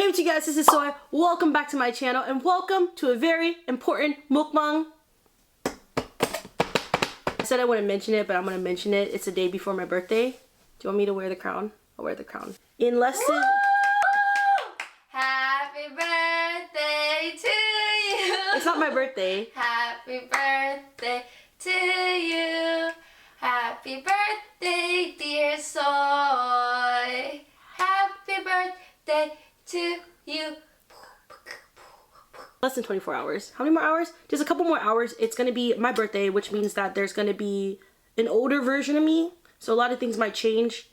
YouTube guys, this is Soy. Welcome back to my channel and welcome to a very important mukbang. I said I wouldn't mention it, but I'm gonna mention it. It's the day before my birthday. Do you want me to wear the crown? I'll wear the crown. In less than... Happy birthday to you. It's not my birthday. Happy birthday to you. Happy birthday, dear Soy. Happy birthday to you. Less than 24 hours. How many more hours? Just a couple more hours. It's gonna be my birthday, which means that there's gonna be an older version of me. So a lot of things might change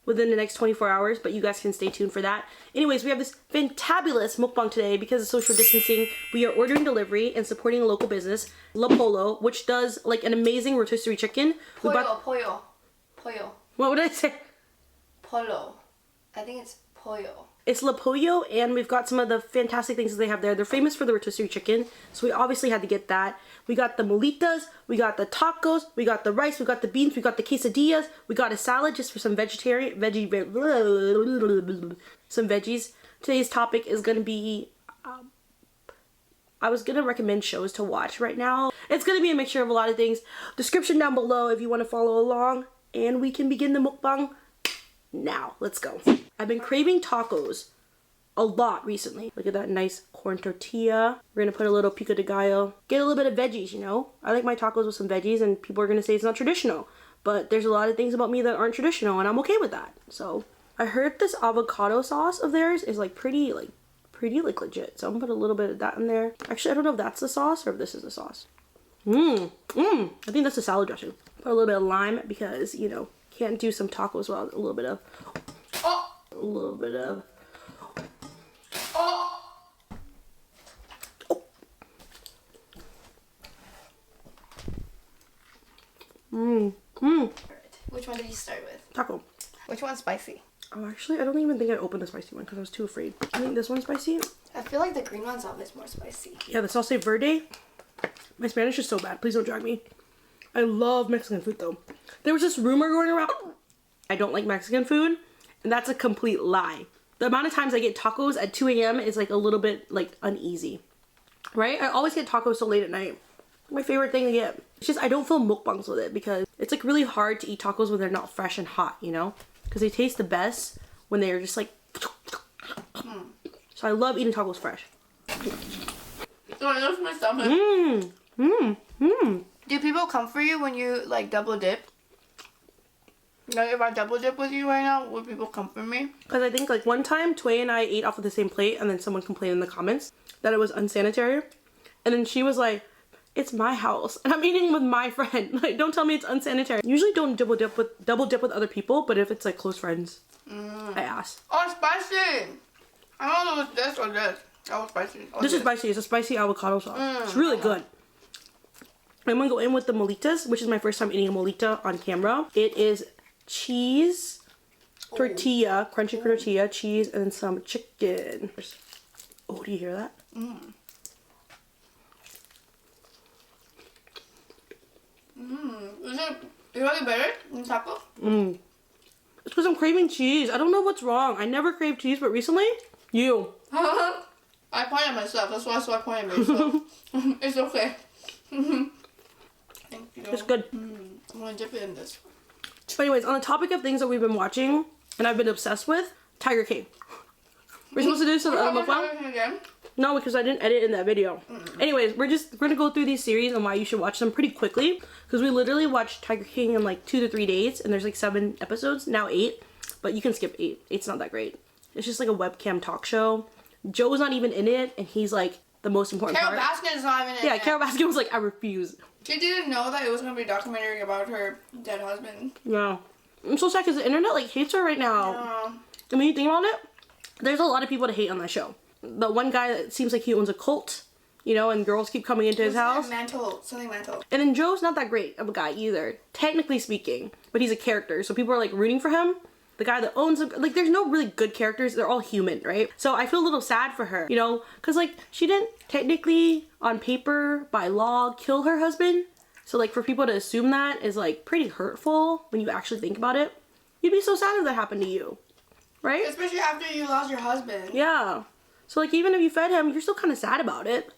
within the next 24 hours, but you guys can stay tuned for that. Anyways, we have this fantabulous mukbang today because of social distancing. We are ordering delivery and supporting a local business, Pollo, which does like an amazing rotisserie chicken. Pollo. What did I say? Pollo. I think it's Pollo. It's Pollo, and we've got some of the fantastic things that they have there. They're famous for the rotisserie chicken, so we obviously had to get that. We got the molitas, we got the tacos, we got the rice, we got the beans, we got the quesadillas, we got a salad just for some some veggies. Today's topic is gonna be, I was gonna recommend shows to watch right now. It's gonna be a mixture of a lot of things. Description down below if you want to follow along, and we can begin the mukbang now. Let's go. I've been craving tacos a lot recently. Look at that nice corn tortilla. We're gonna put a little pico de gallo. Get a little bit of veggies, you know? I like my tacos with some veggies, and people are gonna say it's not traditional. But there's a lot of things about me that aren't traditional, and I'm okay with that. So I heard this avocado sauce of theirs is like pretty legit. So I'm gonna put a little bit of that in there. Actually, I don't know if that's the sauce or if this is the sauce. I think that's the salad dressing. Put a little bit of lime because, you know, can't do some tacos without a little bit of Which one did you start with? taco. Which one's spicy? Oh, actually, I don't even think I opened the spicy one because I was too afraid. I think this one's spicy. I feel like the green one's always more spicy. Yeah, the salsa verde. My Spanish is so bad. Please don't drag me. I love Mexican food though. There was this rumor going around I don't like Mexican food, and that's a complete lie. The amount of times I get tacos at 2 a.m. is like a little bit like uneasy, right? I always get tacos so late at night. My favorite thing to get. It's just I don't film mukbangs with it because it's like really hard to eat tacos when they're not fresh and hot, you know? Because they taste the best when they're just like. So I love eating tacos fresh. Oh, that's my stomach. Do people come for you when you like double dip? Like if I double dip with you right now, would people come for me? Because I think like one time Tway and I ate off of the same plate and then someone complained in the comments that it was unsanitary. And then she was like, it's my house and I'm eating with my friend. Like, don't tell me it's unsanitary. Usually don't double dip with other people, but if it's like close friends, I ask. Oh, spicy! I don't know if it's this or this. That was spicy. This is spicy. It's a spicy avocado sauce. It's really good. I'm gonna go in with the molitas, which is my first time eating a molita on camera. It is cheese, tortilla, crunchy tortilla, cheese, and some chicken. Oh, do you hear that? Is it really better than taco? It's because I'm craving cheese. I don't know what's wrong. I never crave cheese, but recently, you. I pointed myself. That's why I pointed myself. It's okay. Thank you. It's good. I'm gonna dip it in this. But anyways, on the topic of things that we've been watching and I've been obsessed with, Tiger King. We're supposed to do some again? No, because I didn't edit in that video. Anyways, we're gonna go through these series and why you should watch them pretty quickly because we literally watched Tiger King in like 2 to 3 days and there's like 7 episodes, now 8, but you can skip 8. 8's not that great. It's just like a webcam talk show. Joe's not even in it and he's like the most important Carol part. Baskin is not even in it. Yeah, Carol Baskin was like, I refuse. She didn't know that it was gonna be a documentary about her dead husband. Yeah. I'm so sad because the internet like hates her right now. Yeah. I mean, you think about it, there's a lot of people to hate on that show. The one guy that seems like he owns a cult, you know, and girls keep coming into his house. Something mental. And then Joe's not that great of a guy either, technically speaking, but he's a character, so people are like rooting for him. The guy that owns him, like there's no really good characters, they're all human, right? So I feel a little sad for her, you know, because like she didn't technically on paper by law kill her husband. So like for people to assume that is like pretty hurtful when you actually think about it. You'd be so sad if that happened to you. right? Especially after you lost your husband. Yeah. So like even if you fed him, you're still kind of sad about it.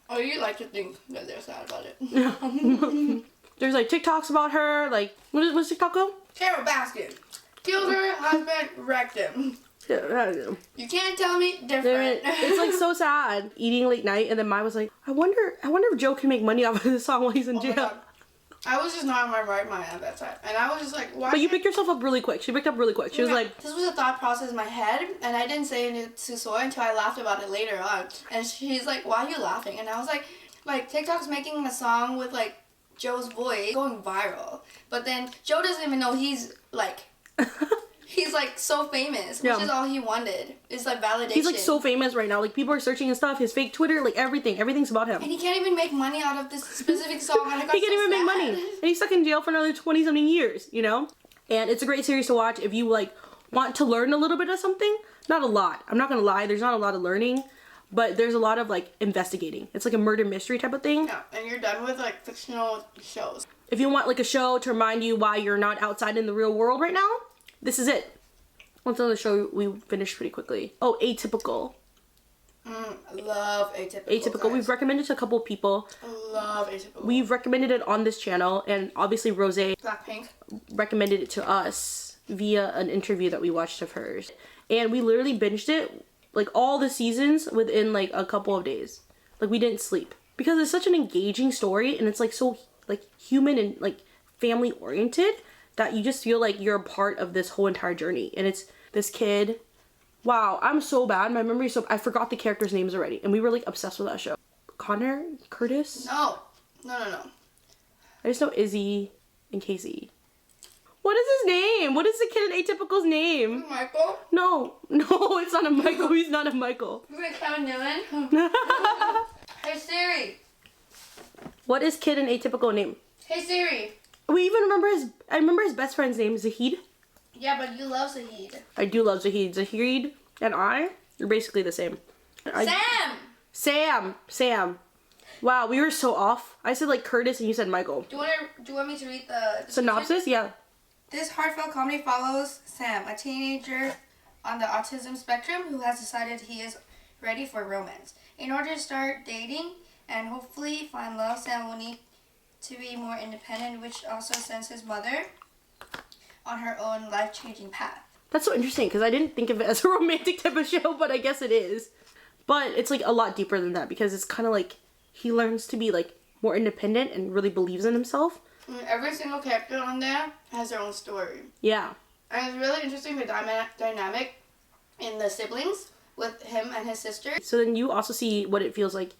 Oh, you like to think that they're sad about it. Yeah. There's like TikToks about her. Like what's TikTok go? Carol Baskin killed her husband, wrecked him. Yeah, You can't tell me different. it's like so sad eating late night, and then Mai was like, I wonder if Joe can make money off of this song while he's in Oh my jail. God. I was just not in my right mind at that time, and I was just like, why? But you picked yourself up really quick. She picked up really quick. She was like, this was a thought process in my head, and I didn't say it to Soy until I laughed about it later on. And she's like, why are you laughing? And I was like TikTok's making a song with like Joe's voice going viral, but then Joe doesn't even know he's like so famous, which is all he wanted. It's like validation. He's like so famous right now. Like people are searching his stuff, his fake Twitter, like everything's about him. And he can't even make money out of this specific song. And I got He can't even make money, and he's stuck in jail for another 20-something years. You know, and it's a great series to watch if you like want to learn a little bit of something. Not a lot. I'm not gonna lie. There's not a lot of learning, but there's a lot of like investigating. It's like a murder mystery type of thing. Yeah, and you're done with like fictional shows. If you want like a show to remind you why you're not outside in the real world right now, this is it. What's another show we finished pretty quickly? Oh, Atypical. Love Atypical. Atypical. Guys. We've recommended to a couple of people. Love Atypical. We've recommended it on this channel, and obviously Rose Blackpink recommended it to us via an interview that we watched of hers. And we literally binged it, like all the seasons within like a couple of days. Like we didn't sleep. Because it's such an engaging story, and it's like so like human and like family oriented that you just feel like you're a part of this whole entire journey. And it's this kid. Wow, I'm so bad. My memory is so... I forgot the characters' names already. And we were like obsessed with that show. Connor? Curtis? No. I just know Izzy and Casey. What is his name? What is the kid in Atypical's name? Michael? No, it's not a Michael. He's not a Michael. Is it Kevin Newman? Hey Siri. What is kid in Atypical name? Hey Siri. We even remember I remember his best friend's name, Zahid. Yeah, but you love Zahid. I do love Zahid. Zahid and I are basically the same. Sam. Wow, we were so off. I said like Curtis and you said Michael. Do you want me to read the synopsis? Yeah. This heartfelt comedy follows Sam, a teenager on the autism spectrum who has decided he is ready for romance. In order to start dating and hopefully find love, Sam will need to be more independent, which also sends his mother on her own life-changing path. That's so interesting because I didn't think of it as a romantic type of show, but I guess it is. But it's like a lot deeper than that because it's kind of like he learns to be like more independent and really believes in himself. Every single character on there has their own story. Yeah. And it's really interesting the dynamic in the siblings with him and his sister. So then you also see what it feels like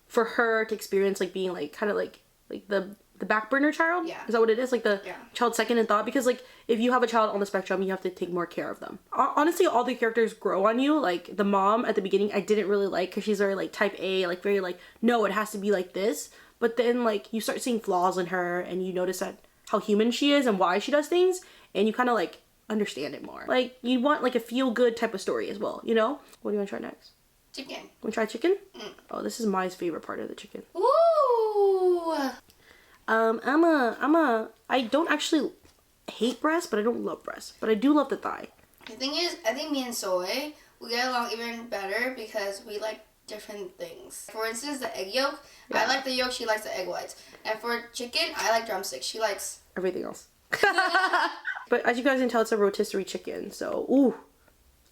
for her to experience like being like kind of like the back burner child. Yeah. Is that what it is? Like the child second in thought? Because like if you have a child on the spectrum, you have to take more care of them. Honestly, all the characters grow on you. Like the mom at the beginning, I didn't really like because she's very like type A, like very like, no, it has to be like this. But then like you start seeing flaws in her and you notice that how human she is and why she does things. And you kind of like understand it more. Like you want like a feel good type of story as well, you know? What do you want to try next? Chicken. Want to try chicken? Oh, this is Mai's favorite part of the chicken. Ooh. I don't actually hate breast, but I don't love breast. But I do love the thigh. The thing is, I think me and Soy, we get along even better because we like different things. For instance, the egg yolk. Yeah. I like the yolk, she likes the egg whites. And for chicken, I like drumsticks. She likes everything else. But as you guys can tell, it's a rotisserie chicken. So, ooh,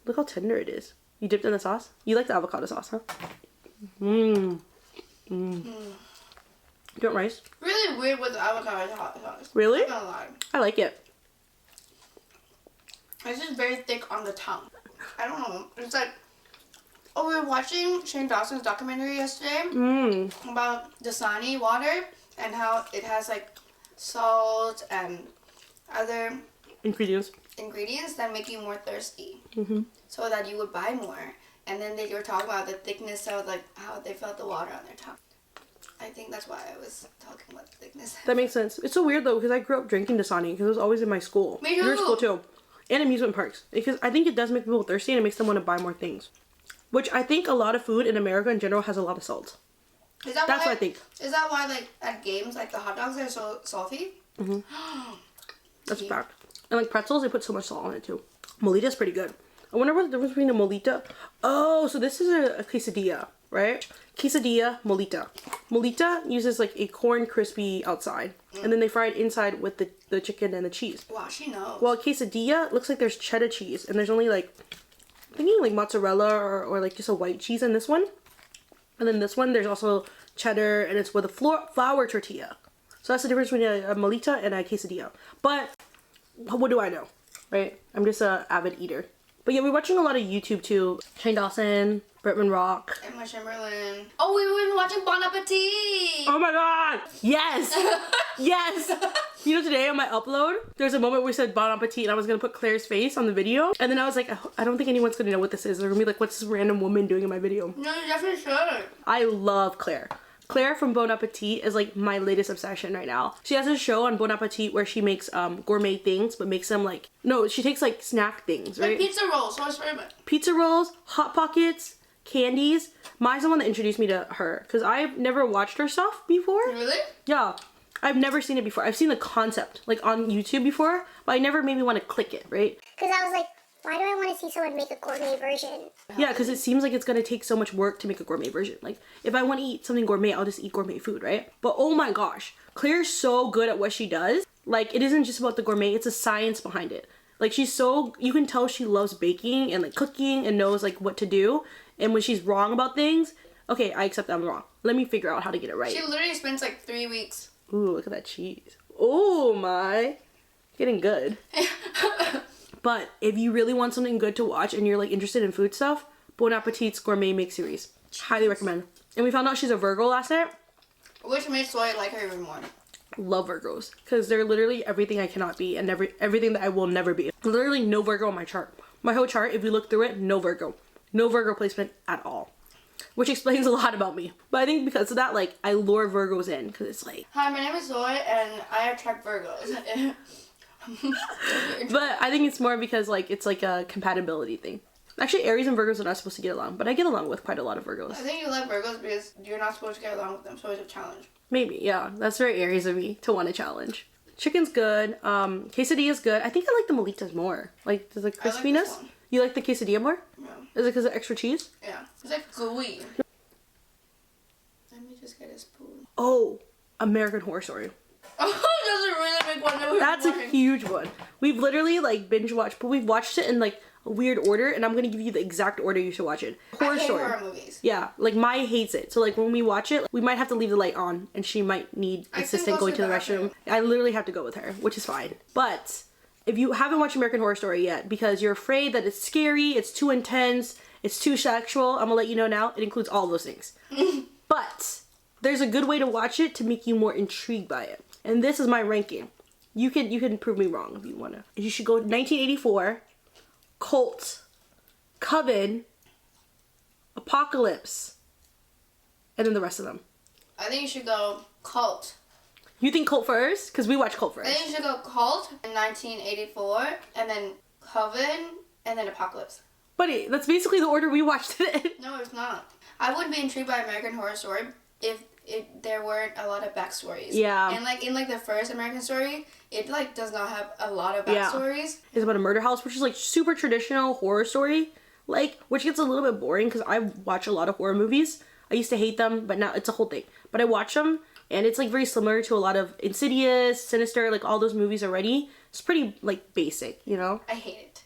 look how tender it is. You dipped in the sauce? You like the avocado sauce, huh? You want rice? Really weird with the avocado sauce. Really? I'm not gonna lie. I like it. It's just very thick on the tongue. I don't know. It's like, oh, we were watching Shane Dawson's documentary yesterday about Dasani water and how it has like salt and other ingredients that make you more thirsty. So that you would buy more. And then they were talking about the thickness of like how they felt the water on their tongue. I think that's why I was talking about the thickness. That makes sense. It's so weird though because I grew up drinking Dasani because it was always in my school. Me too. Your school too. And amusement parks. Because I think it does make people thirsty and it makes them want to buy more things. Which I think a lot of food in America in general has a lot of salt. That's what I think. Is that why like at games like the hot dogs are so salty? That's a fact. And like pretzels, they put so much salt on it too. Molita's pretty good. I wonder what the difference between a molita. Oh, so this is a quesadilla, right? Quesadilla, molita. Molita uses like a corn crispy outside, and then they fry it inside with the chicken and the cheese. Wow, she knows. Well, quesadilla looks like there's cheddar cheese, and there's only like, I'm thinking like mozzarella or like just a white cheese in this one. And then this one, there's also cheddar, and it's with a flour tortilla. So that's the difference between a molita and a quesadilla. But what do I know, right? I'm just a avid eater. But yeah, we're watching a lot of YouTube too. Shane Dawson, Bretman Rock. Emma Chamberlain. Oh, we were watching Bon Apetit! Oh my god! Yes! Yes! You know, today on my upload, there's a moment where we said Bon Appetit and I was gonna put Claire's face on the video. And then I was like, I don't think anyone's gonna know what this is. They're gonna be like, what's this random woman doing in my video? No, you definitely should. I love Claire. Claire from Bon Appetit is like my latest obsession right now. She has a show on Bon Appetit where she makes gourmet things, but makes them like, no, she takes like snack things, right? Like pizza rolls, so it's favorite. Pizza rolls, Hot Pockets, candies. Mine's the one that introduced me to her because I've never watched her stuff before. Really? Yeah. I've never seen it before. I've seen the concept like on YouTube before, but I never made me want to click it, right? Because I was like, why do I want to see someone make a gourmet version? Yeah, because it seems like it's going to take so much work to make a gourmet version. Like, if I want to eat something gourmet, I'll just eat gourmet food, right? But oh my gosh, Claire's so good at what she does. Like, it isn't just about the gourmet, it's a science behind it. Like, she's so, you can tell she loves baking and like cooking and knows like what to do. And when she's wrong about things, okay, I accept that I'm wrong. Let me figure out how to get it right. She literally spends like 3 weeks. Ooh, look at that cheese. Oh my, getting good. But if you really want something good to watch and you're like interested in food stuff, Bon Appetit's Gourmet Mix Series. Highly recommend. And we found out she's a Virgo last night. Which made Soy like her even more. Love Virgos. Because they're literally everything I cannot be and everything that I will never be. Literally no Virgo on my chart. My whole chart, if you look through it, no Virgo. No Virgo placement at all. Which explains a lot about me. But I think because of that, like, I lure Virgos in. Because it's like... Hi, my name is Soy and I attract Virgos. But I think it's more because like it's like a compatibility thing. Actually, Aries and Virgos are not supposed to get along, but I get along with quite a lot of Virgos. I think you like Virgos because you're not supposed to get along with them, so it's a challenge. Maybe, yeah. That's very Aries of me to want a challenge. Chicken's good. Quesadilla's good. I think I like the molitas more. Like the crispiness. I like this one. You like the quesadilla more? Yeah. Is it because of extra cheese? Yeah. It's like gooey. Let me just get a spoon. Oh, American Horror Story. Oh, that's a really big one. That's a huge one. We've literally like binge watched, but we've watched it in like a weird order, and I'm gonna give you the exact order you should watch it. I hate horror movies. Yeah, like Mai hates it. So like when we watch it, we might have to leave the light on, and she might need assistant going to the restroom. I literally have to go with her, which is fine. But if you haven't watched American Horror Story yet, because you're afraid that it's scary, it's too intense, it's too sexual, I'm gonna let you know now. It includes all those things. But there's a good way to watch it to make you more intrigued by it. And this is my ranking. You can prove me wrong if you wanna. You should go 1984, Cult, Coven, Apocalypse, and then the rest of them. I think you should go Cult. You think Cult first? Because we watch Cult first. I think you should go Cult in 1984, and then Coven, and then Apocalypse. Buddy, that's basically the order we watched it in. No, it's not. I would be intrigued by American Horror Story if there weren't a lot of backstories. Yeah. And like in like the first American Story, it like does not have a lot of backstories. Yeah. It's about a murder house, which is like super traditional horror story, like which gets a little bit boring because I watch a lot of horror movies. I used to hate them, but now it's a whole thing. But I watch them, and it's like very similar to a lot of Insidious, Sinister, like all those movies already. It's pretty like basic, you know. I hate it.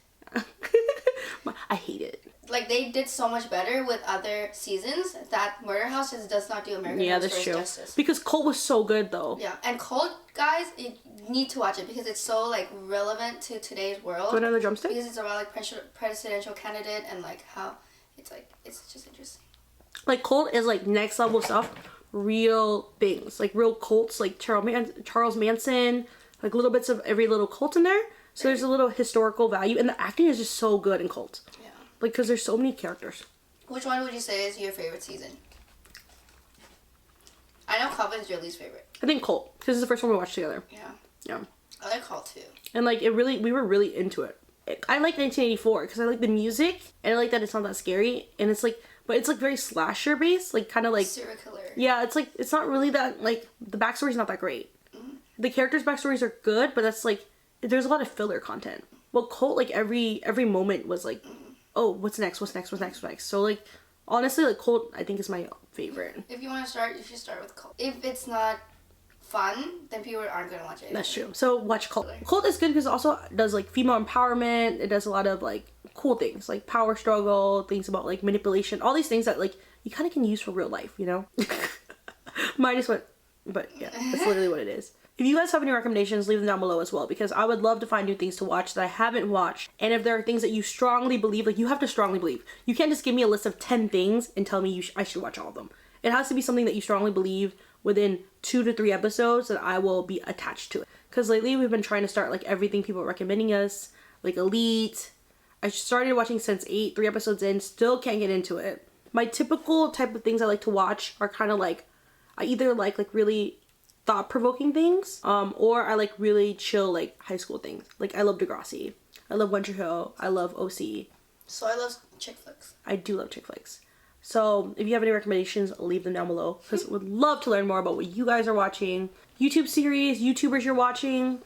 I hate it. Like they did so much better with other seasons that Murder House just does not do American Horror Story justice. Because Cult was so good though. Yeah, and Cult, guys, you need to watch it because it's so like relevant to today's world. Do another drumstick? Because it's about like presidential candidate and like how it's just interesting. Like Cult is like next level stuff, real things, like real cults, like Charles Manson, like little bits of every little cult in there. So there's a little historical value, and the acting is just so good in Cult. Yeah. Like, because there's so many characters. Which one would you say is your favorite season? I know Coven's your least favorite. I think Cult, because it's the first one we watched together. Yeah. Yeah. I like Cult too. And like, we were really into it. I like 1984 because I like the music, and I like that it's not that scary, and it's like, but it's like very slasher based, like kind of like serial killer. Yeah, it's like, it's not really that, like, the backstory's not that great. Mm-hmm. The characters' backstories are good, but that's like, there's a lot of filler content. Well, Cult, like every moment was like oh, what's next? So like, honestly, like Cult, I think is my favorite. If you want to start, you should start with Cult. If it's not fun, then people aren't gonna watch it. That's true. So watch Cult. Cult is good because it also does like female empowerment. It does a lot of like cool things, like power struggle, things about like manipulation, all these things that like you kind of can use for real life, you know? Mine just went, but yeah, that's literally what it is. If you guys have any recommendations, leave them down below as well, because I would love to find new things to watch that I haven't watched. And if there are things that you strongly believe, like you have to strongly believe. You can't just give me a list of 10 things and tell me I should watch all of them. It has to be something that you strongly believe within 2 to 3 episodes that I will be attached to it. Because lately we've been trying to start like everything people are recommending us, like Elite. I started watching Sense8, 3 episodes in, still can't get into it. My typical type of things I like to watch are kind of like, I either like really thought-provoking things, or I like really chill like high school things. Like I love Degrassi, I love One Tree Hill, I love OC. So I love chick flicks. I do love chick flicks. So if you have any recommendations, leave them down below, because would love to learn more about what you guys are watching. YouTube series, YouTubers you're watching.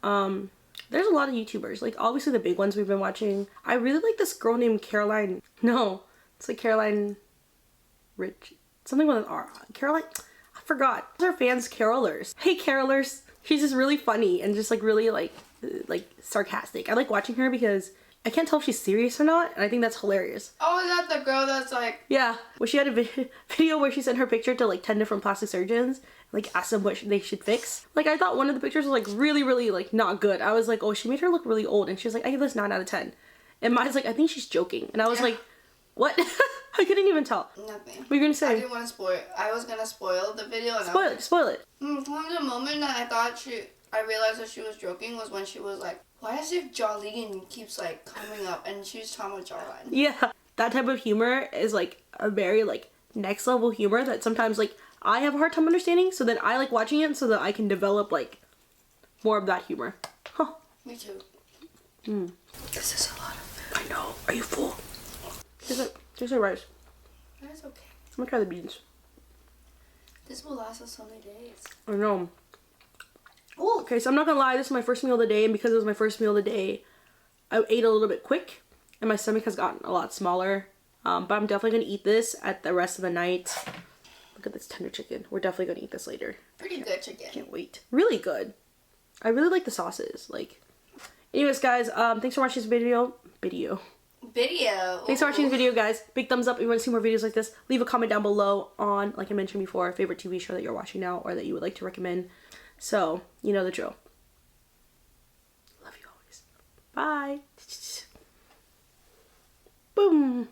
There's a lot of YouTubers, like obviously the big ones we've been watching. I really like this girl named Caroline. No, it's like Caroline Rich, something with an R. Caroline, I forgot. Our fans, carolers. Hey carolers. She's just really funny and just like really like sarcastic. I like watching her because I can't tell if she's serious or not, and I think that's hilarious. Oh, is that the girl that's like... Yeah. Well, she had a video where she sent her picture to like 10 different plastic surgeons, like asked them what they should fix. Like I thought one of the pictures was like really like not good. I was like, oh, she made her look really old, and she was like, I give this 9 out of 10. And mine's like, I think she's joking. And I was like, what? I couldn't even tell. Nothing. What are you gonna say? I didn't want to spoil it. I was gonna spoil the video. And Spoil it. From the moment that I realized that she was joking was when she was like, why does if Jolene keeps like coming up, and she was talking about jawline? Yeah, that type of humor is like a very like next level humor that sometimes like I have a hard time understanding, so then I like watching it so that I can develop like more of that humor. Huh. Me too. This is a lot of food. I know. Are you full? Here's our rice. That's okay. I'm gonna try the beans. This will last us so many days. I know. Ooh. Okay, so I'm not gonna lie, this is my first meal of the day, and because it was my first meal of the day, I ate a little bit quick, and my stomach has gotten a lot smaller. But I'm definitely gonna eat this at the rest of the night. Look at this tender chicken. We're definitely gonna eat this later. Pretty good chicken. Can't wait. Really good. I really like the sauces. Like, anyways, guys, thanks for watching this video. Thanks for watching this video, guys. Big thumbs up if you want to see more videos like this. Leave a comment down below on, like I mentioned before, favorite TV show that you're watching now or that you would like to recommend. So, you know the drill. Love you always. Bye. Boom.